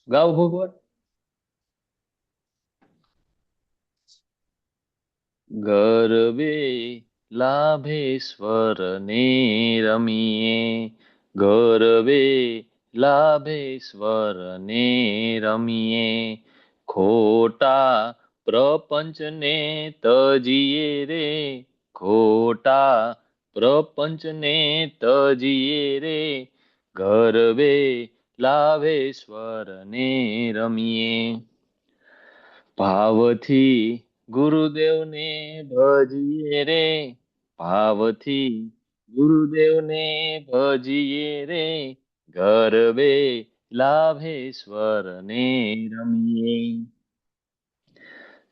ગાવ ભગવાન. ગરબે લાભેશ્વર ને રમીએ, ગરબે લાભેશ્વર ને રમીએ, ખોટા પ્રપંચને તજીએ રે, ખોટા પ્રપંચને તજીએ રે, ગરબે લાભેશ્વર ને રમીએ. ભાવથી ગુરુદેવને ભજીએ રે, ભાવથી ગુરુદેવને ભજીએ રે, ગરબે લાભેશ્વર ને રમીએ.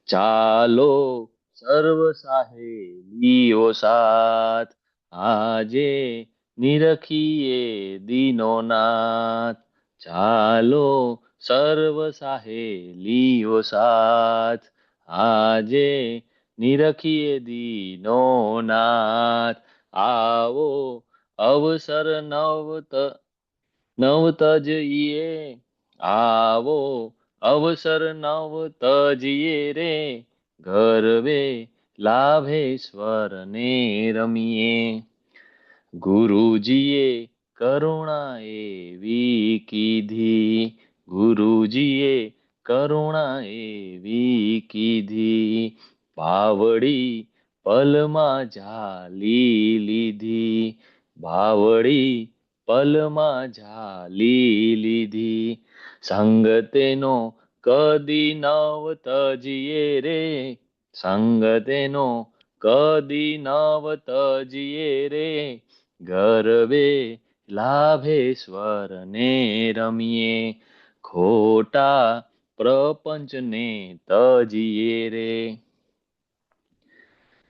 ચાલો સર્વ સાહેલીઓ સાથ, આજે નિરખીએ દીનો નાથ. ચાલો સર્વ સાહેલીઓ સાથ, આજે નિરખીએ દીનો નાથ. આવો અવસર નવ તજીએ, આવો અવસર નવ તજીએ રે, ગરબે લાભેશ્વર ને રમીએ. ગુરુજીએ કરુણા એવી કીધી, ગુરુજીએ કરુણા એવી કીધી, બાવડી પલમાં ઝાલી લીધી, બાવડી પલમાં ઝાલી લીધી. સંગતેનો કદી નવ તજીએ રે, સંગતેનો કદી નવ તજીએ રે, ગરબે લાભેશ્વર ને રમીએ, ખોટા પ્રપંચને તજીએ રે.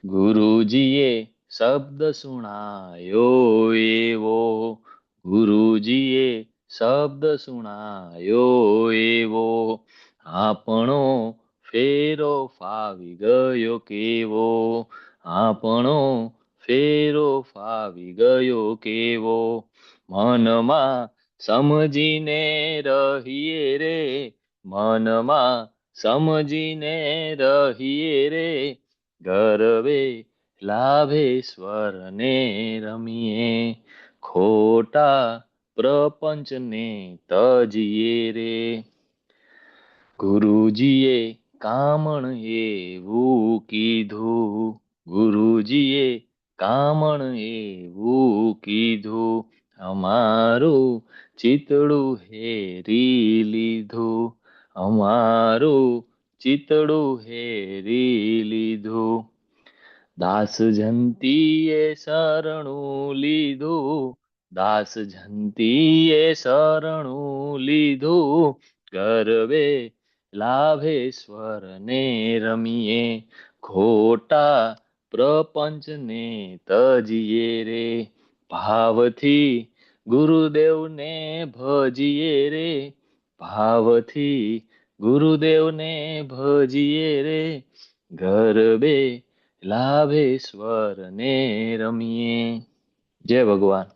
ગુરુજીએ શબ્દ સુણાયો એવો, ગુરુજીએ શબ્દ સુણાયો એવો, આપણો ફેરો ફાવી ગયો કેવો, આપણો ફેરો ફાવી ગયો કેવો. મનમાં સમજીને રહીએ રે, મનમાં સમજીને રહીએ રે, ગરબે લાભેશ્વર ને રમીએ, ખોટા પ્રપંચને તજીએ રે. ગુરુજીએ કામણ એવું કીધું, ગુરુજીએ કામણ એવું કીધું, અમારું ચિતડું હેરી લીધું, અમારું ચિતડું હેરી લીધું. દાસ જંતીએ શરણું લીધું, દાસ જંતીએ શરણું લીધું, ગરબે લાભેશ્વર ને રમીએ, ખોટા પ્રપંચને તજીએ રે. ભાવથી ગુરુદેવને ભજીએ રે, ભાવથી ગુરુદેવને ભજીએ રે, ગરબે લાભેશ્વર ને રમીએ. જય ભગવાન.